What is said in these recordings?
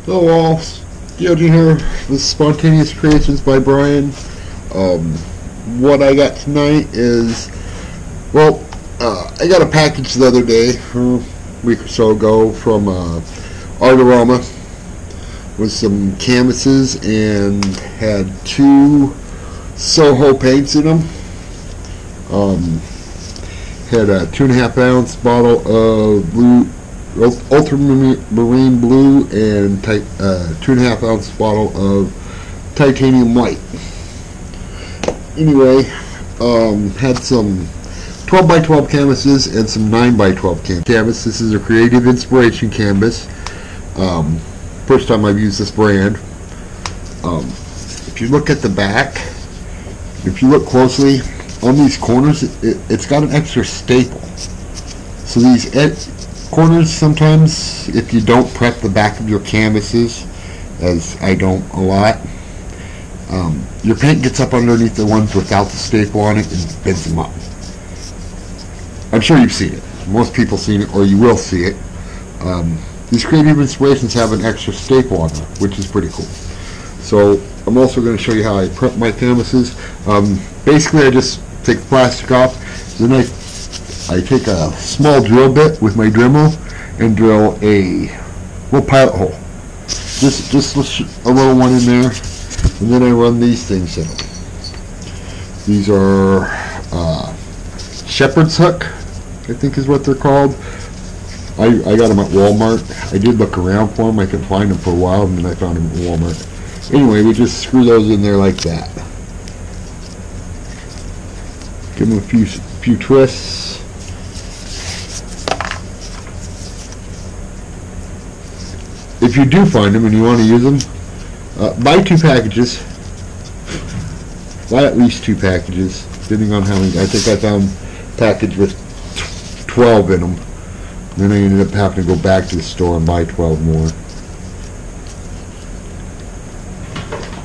Hello all, Yogi here with Spontaneous Creations by Brian. What I got tonight is, I got a package the other day, a week or so ago, from Artarama with some canvases and had 2 soho paints in them. Had a 2.5 ounce bottle of blue, ultramarine blue, and 2.5 ounce bottle of titanium white. Anyway, had some 12 by 12 canvases and some 9 by 12 canvas. This is a creative inspiration canvas. First time I've used this brand. If you look at the back, if you look closely on these corners, it's got an extra staple. So these corners, sometimes if you don't prep the back of your canvases, as I don't a lot, your paint gets up underneath the ones without the staple on it and bends them up. I'm sure you've seen it. Most people seen it, or you will see it. These creative inspirations have an extra staple on them, which is pretty cool. So I'm also going to show you how I prep my canvases. Basically, I just take the plastic off, then I take a small drill bit with my Dremel and drill a little pilot hole. Just a little one in there, and then I run these things in. These are shepherd's hook, I think is what they're called. I got them at Walmart. I did look around for them. I couldn't find them for a while, and then I found them at Walmart. Anyway, we just screw those in there like that. Give them a few twists. If you do find them and you want to use them, buy 2 packages. Buy at least 2 packages, depending on how many. I think I found a package with 12 in them. Then I ended up having to go back to the store and buy 12 more.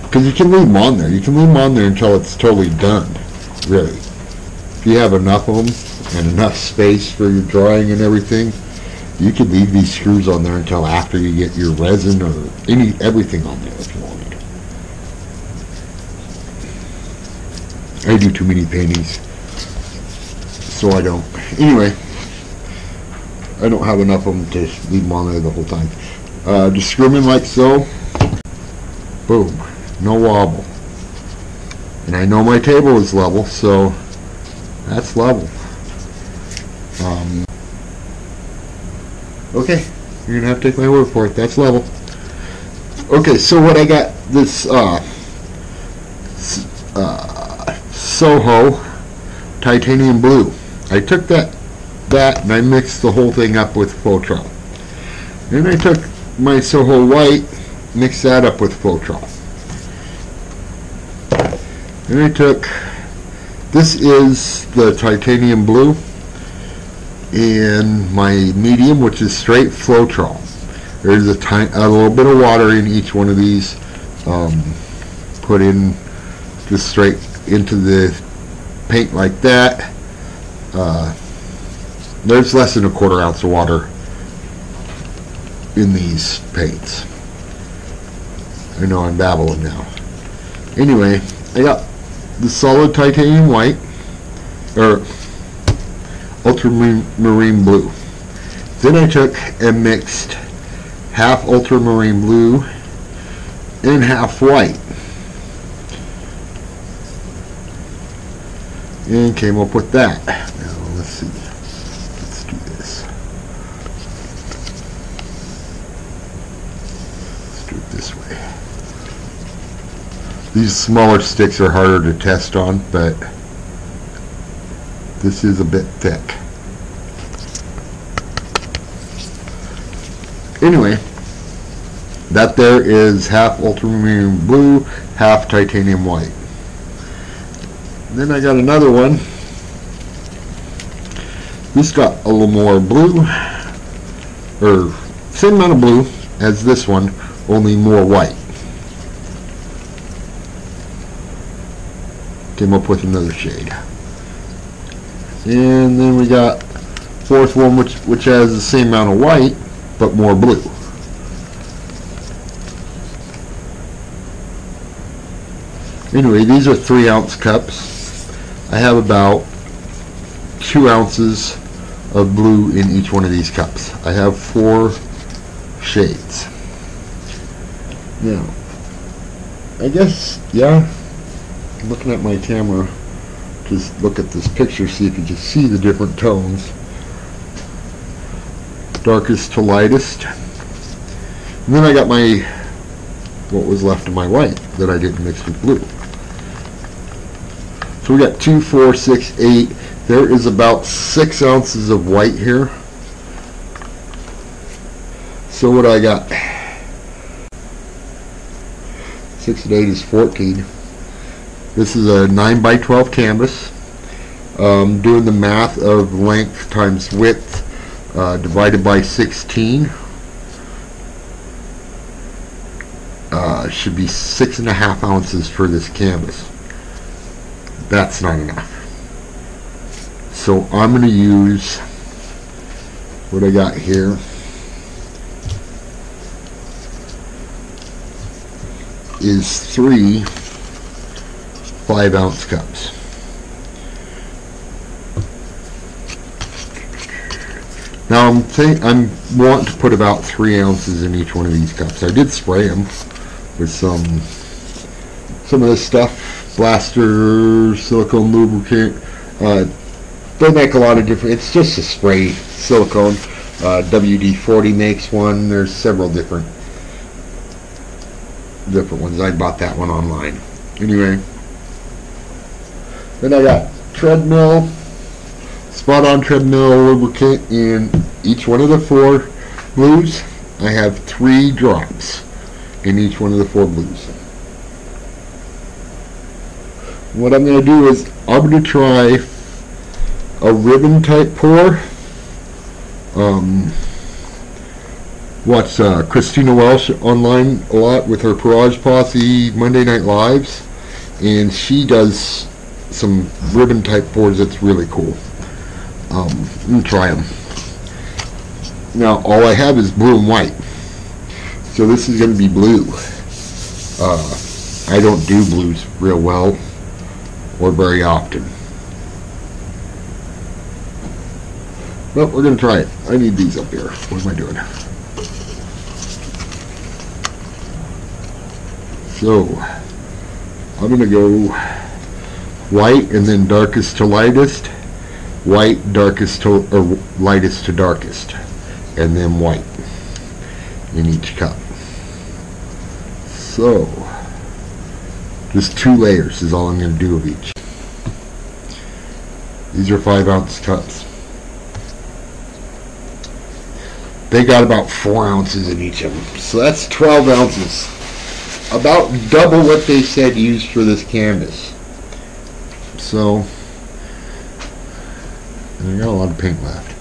Because you can leave them on there. You can leave them on there until it's totally done, really. If you have enough of them and enough space for your drawing and everything, you could leave these screws on there until after you get your resin or everything on there if you wanted. I do too many paintings, so I don't. Anyway, I don't have enough of them to leave them on there the whole time. Just screw them in like so. Boom. No wobble. And I know my table is level, so that's level. Okay, you're gonna have to take my word for it. That's level. Okay, so what I got this Soho titanium blue. I took that and I mixed the whole thing up with floetrol. Then I took my Soho white, mixed that up with floetrol. Then I took, this is the titanium blue, and my medium, which is straight floetrol. There's a little bit of water in each one of these, put in just straight into the paint like that. There's less than a 1/4 ounce of water in these paints. I know I'm babbling now. Anyway, I got the solid titanium white, or ultramarine blue. Then I took and mixed half ultramarine blue and half white, and came up with that. Now let's see. Let's do this. Let's do it this way. These smaller sticks are harder to test on, but this is a bit thick. Anyway, that there is half ultramarine blue, half titanium white. Then I got another one. This got a little more blue, or same amount of blue as this one, only more white. Came up with another shade. And then we got 4th one, which has the same amount of white but more blue. Anyway, these are 3-ounce cups. I have about 2 ounces of blue in each one of these cups. I have 4 shades. Now, I guess, yeah, looking at my camera, just look at this picture, see if you can see the different tones. Darkest to lightest. And then I got my, what was left of my white that I didn't mix with blue. So we got 2, 4, 6, 8. There is about 6 ounces of white here. So what I got? 6 and 8 is 14. This is a 9 by 12 canvas. Doing the math of length times width divided by 16. Should be 6.5 ounces for this canvas. That's not enough. So I'm going to use what I got here. Is 3 5-ounce cups. Now I'm wanting to put about 3 ounces in each one of these cups. I did spray them with some of this stuff, blaster, silicone lubricant. They make a lot of different. It's just a spray silicone. WD-40 makes one. There's several different ones. I bought that one online. Anyway, then I got treadmill, spot on treadmill lubricant in each one of the 4 blues. I have 3 drops in each one of the 4 blues. What I'm going to do is I'm going to try a ribbon type pour. Watch Christina Welsh online a lot with her Garage Posse Monday Night Lives, and she does some ribbon type pours that's really cool. Let me try them. Now all I have is blue and white, so this is going to be blue. I don't do blues real well or very often, but we're going to try it. I need these up here. What am I doing? So I'm going to go white and then darkest to lightest, white, darkest to, or lightest to darkest, and then white in each cup. So just 2 layers is all I'm going to do of each. These are 5-ounce cups. They got about 4 ounces in each of them, so that's 12 ounces. About double what they said used for this canvas. So, and I got a lot of paint left.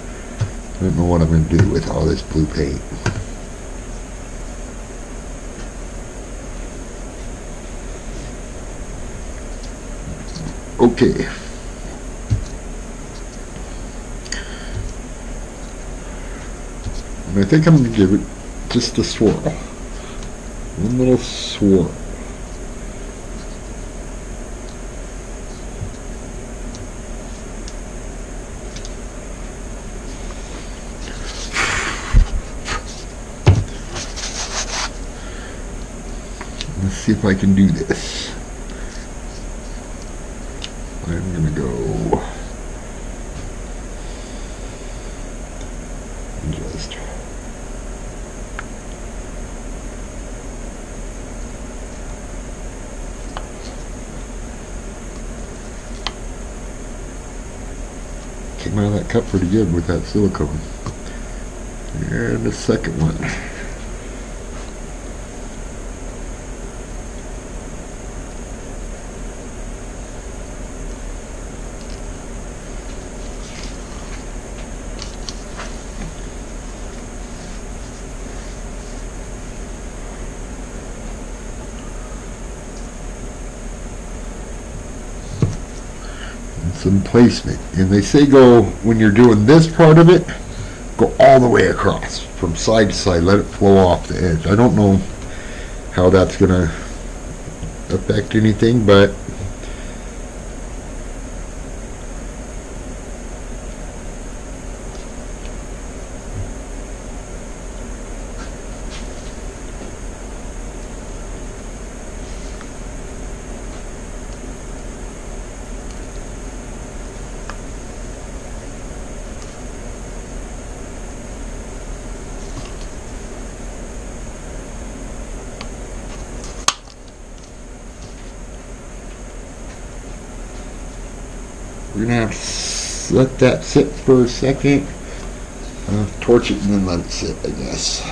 I don't know what I'm going to do with all this blue paint. Okay. And I think I'm going to give it just a swirl. One little swirl. Let's see if I can do this. I'm going to go just came out of that cup pretty good with that silicone. And the second one. Some placement, and they say go, when you're doing this part of it, go all the way across from side to side, let it flow off the edge. I don't know how that's gonna affect anything, but we're gonna have to let that sit for a second. Torch it and then let it sit, I guess.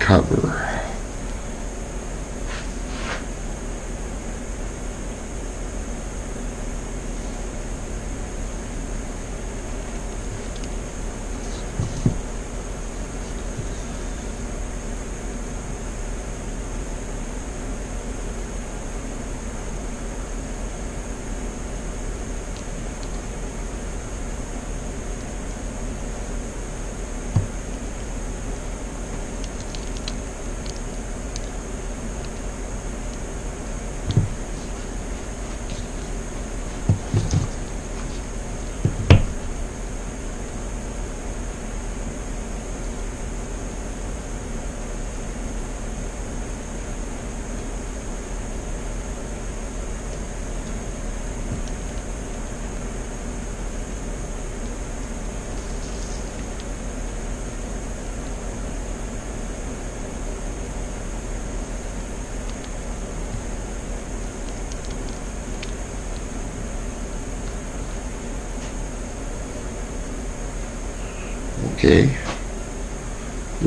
Cover.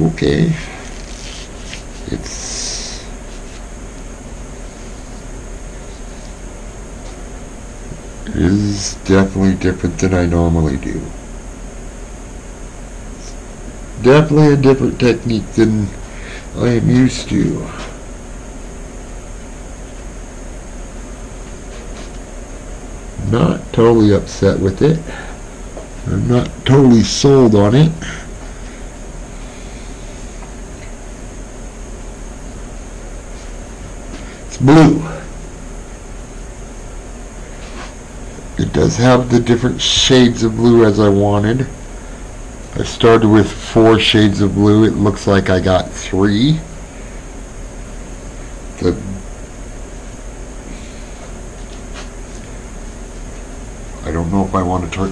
Okay. It is definitely different than I normally do. Definitely a different technique than I am used to. Not totally upset with it. I'm not totally sold on it. It's blue. It does have the different shades of blue as I wanted. I started with 4 shades of blue. It looks like I got 3. I don't know if I want to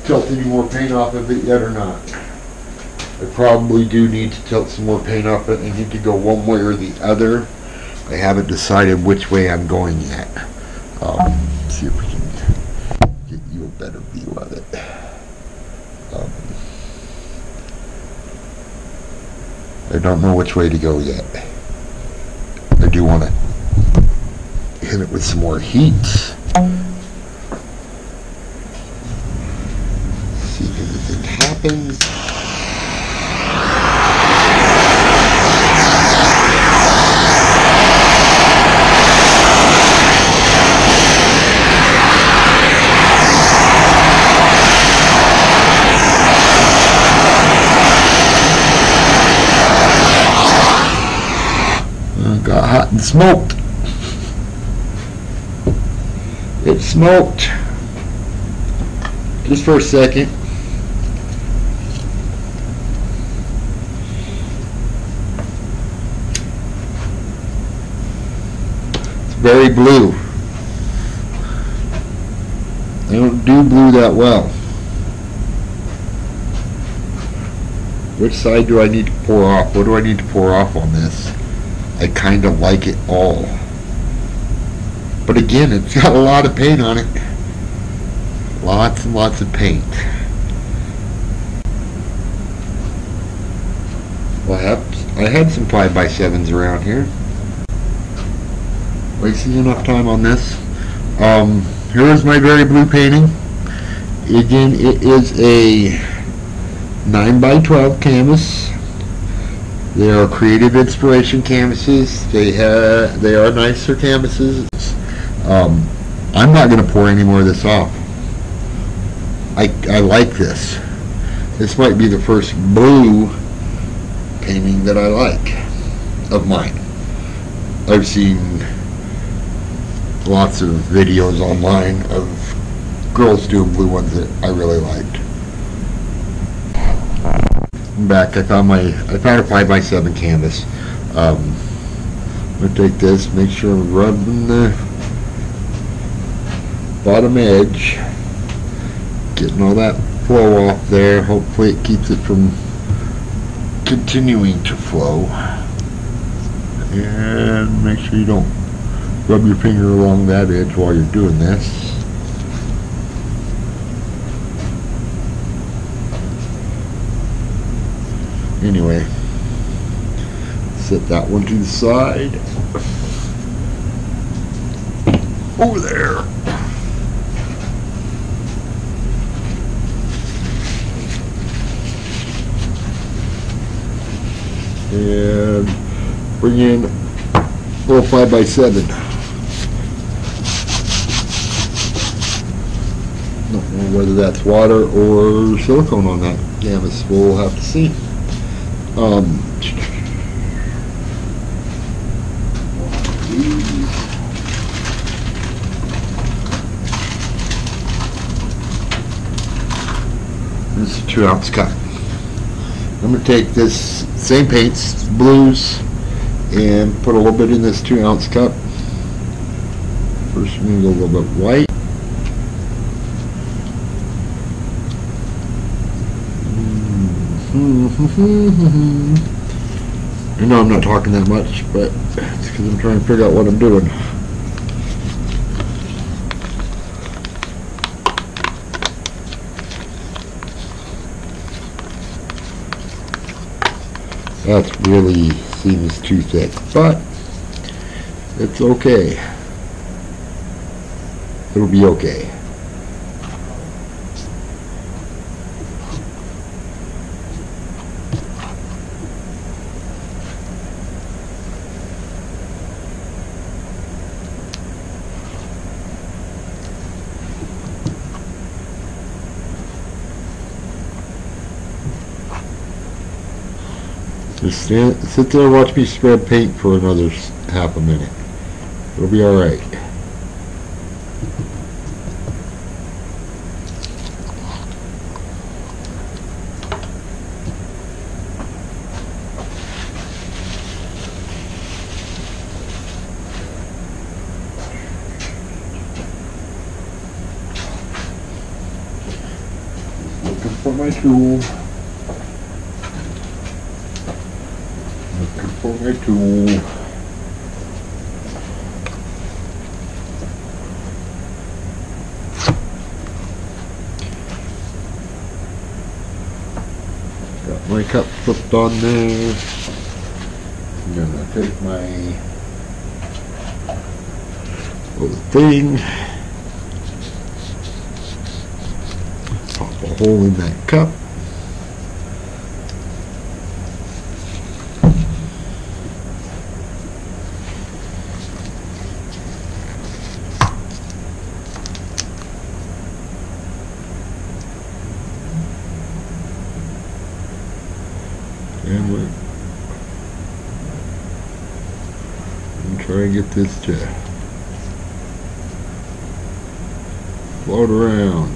tilt any more paint off of it yet or not. I probably do need to tilt some more paint off it. I need to go one way or the other. I haven't decided which way I'm going yet. See if we can get you a better view of it. I don't know which way to go yet. I do want to hit it with some more heat. See if anything happens. Got hot and smoked. It smoked. Just for a second. It's very blue. I don't do blue that well. Which side do I need to pour off? What do I need to pour off on this? I kind of like it all. But again, it's got a lot of paint on it. Lots and lots of paint. Well, I had some 5x7s around here. Wasting enough time on this. Here's my very blue painting. Again, it is a 9 by 12 canvas. They are creative inspiration canvases. They are nicer canvases. I'm not going to pour any more of this off. I like this. This might be the first blue painting that I like of mine. I've seen lots of videos online of girls doing blue ones that I really liked. I'm back. I found a 5x7 canvas. I'm gonna take this, make sure I'm rubbing the bottom edge, getting all that flow off there. Hopefully it keeps it from continuing to flow. And make sure you don't rub your finger along that edge while you're doing this. Anyway, set that one to the side. Over there. And bring in a little 5x7. Don't know whether that's water or silicone on that canvas. We'll have to see. This is a 2-ounce cup. I'm going to take this same paints, blues, and put a little bit in this 2-ounce cup. First I'm going to go a little bit white. I know I'm not talking that much, but it's because I'm trying to figure out what I'm doing. That really seems too thick, but it's okay. It'll be okay. Just sit there and watch me spread paint for another half a minute. It'll be alright. Looking for my tool. For my tool. Got my cup flipped on there. I'm gonna take my little thing, pop a hole in that cup. And try and get this to float around.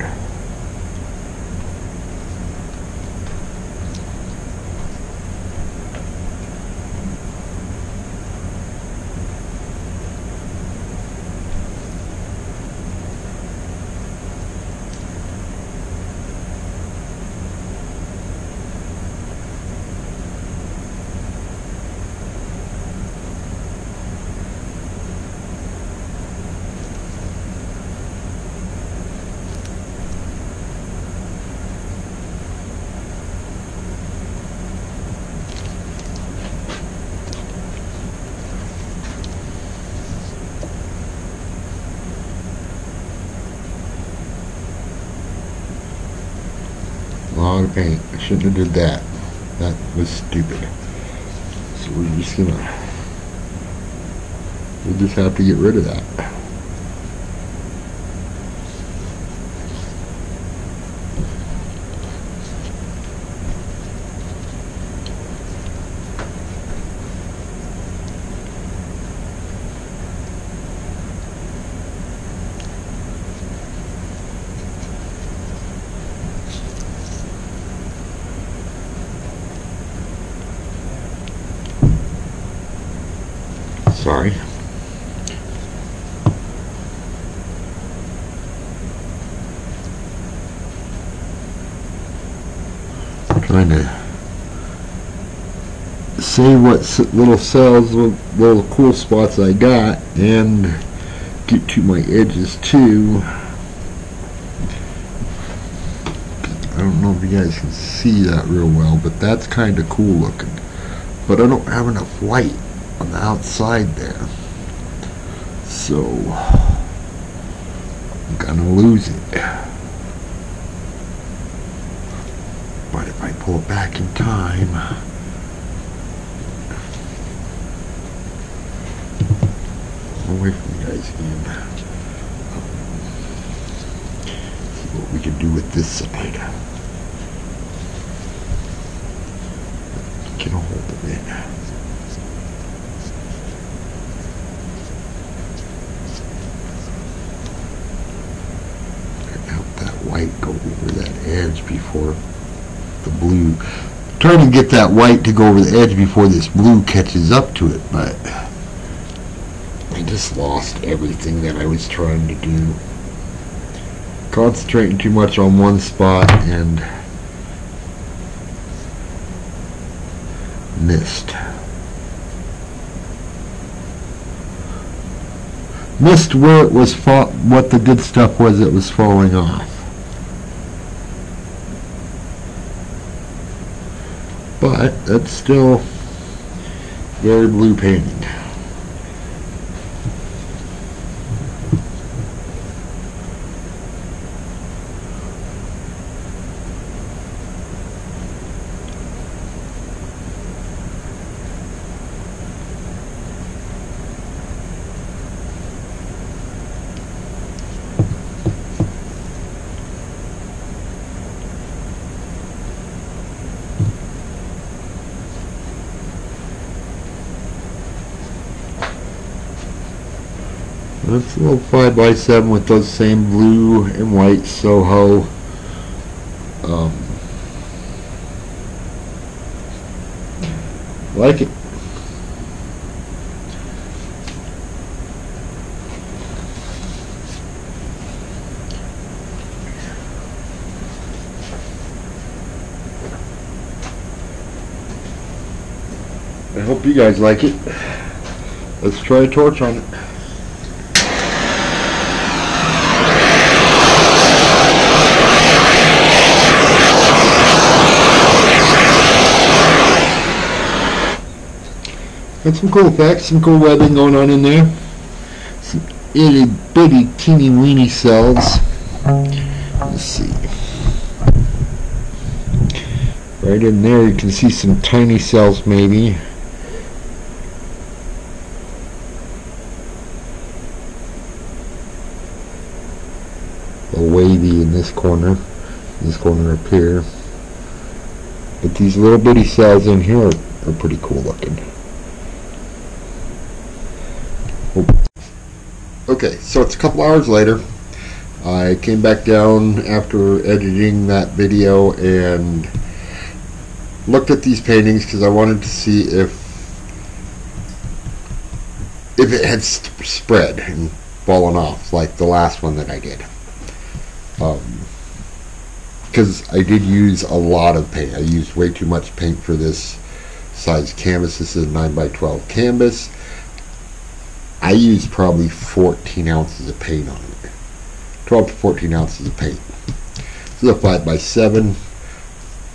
lot of paint. I shouldn't have did that. That was stupid. So we'll just have to get rid of that. Sorry. Trying to say what little cells, little cool spots I got, and get to my edges too. I don't know if you guys can see that real well, but that's kind of cool looking. But I don't have enough white on the outside there, so I'm gonna lose it. But if I pull it back in time, away from you guys again, see what we can do with this side. Get a hold of it. White go over that edge before the blue. I'm trying to get that white to go over the edge before this blue catches up to it, but I just lost everything that I was trying to do. Concentrating too much on one spot and missed. Missed where it was, what the good stuff was that was falling off. But that's still very blue painting. That's a little 5x7 with those same blue and white Soho. Like it. I hope you guys like it. Let's try a torch on it. Got some cool effects, some cool webbing going on in there. Some itty bitty teeny weeny cells. Let's see. Right in there you can see some tiny cells maybe. A wavy in this corner up here. But these little bitty cells in here are pretty cool looking. Okay, so it's a couple hours later. I came back down after editing that video and looked at these paintings because I wanted to see if it had spread and fallen off like the last one that I did. Because I did use a lot of paint. I used way too much paint for this size canvas. This is a 9x12 canvas. I used probably 14 ounces of paint on it. 12 to 14 ounces of paint. This is a 5x7.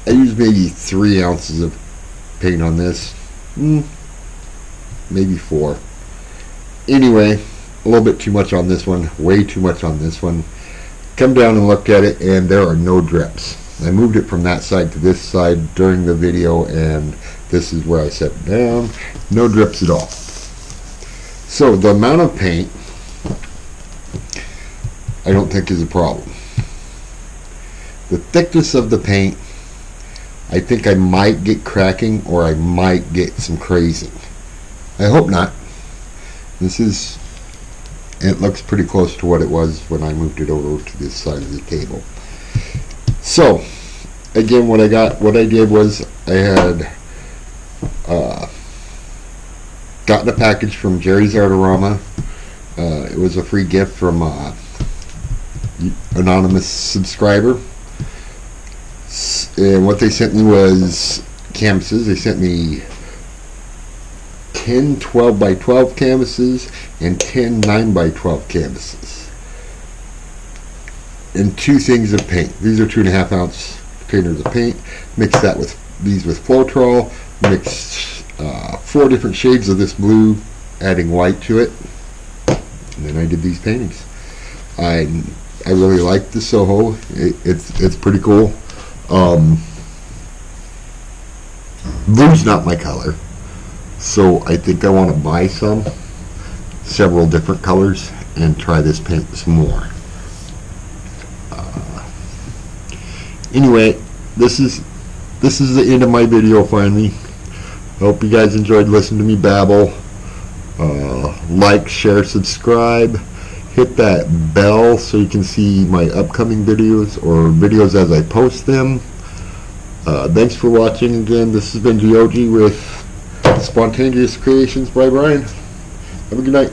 I used maybe 3 ounces of paint on this. Maybe 4. Anyway, a little bit too much on this one. Way too much on this one. Come down and look at it, and there are no drips. I moved it from that side to this side during the video, and this is where I set it down. No drips at all. So the amount of paint, I don't think is a problem. The thickness of the paint, I think I might get cracking, or I might get some crazing. I hope not. It looks pretty close to what it was when I moved it over to this side of the table. So again, what I did was I had gotten a package from Jerry's Artorama. It was a free gift from anonymous subscriber, and what they sent me was canvases. They sent me 10 12 by 12 canvases and 10 9 by 12 canvases, and 2 things of paint. These are 2.5 ounce containers of paint. Mix that with these with floetrol. Mix 4 different shades of this blue, adding white to it, and then I did these paintings. I really like the Soho. It's pretty cool. Blue's not my color, so I think I want to buy several different colors and try this paint some more. Anyway, this is the end of my video finally. I hope you guys enjoyed listening to me babble. Like, share, subscribe. Hit that bell so you can see my upcoming videos or videos as I post them. Thanks for watching again. This has been GOG with Spontaneous Creations by Brian. Have a good night.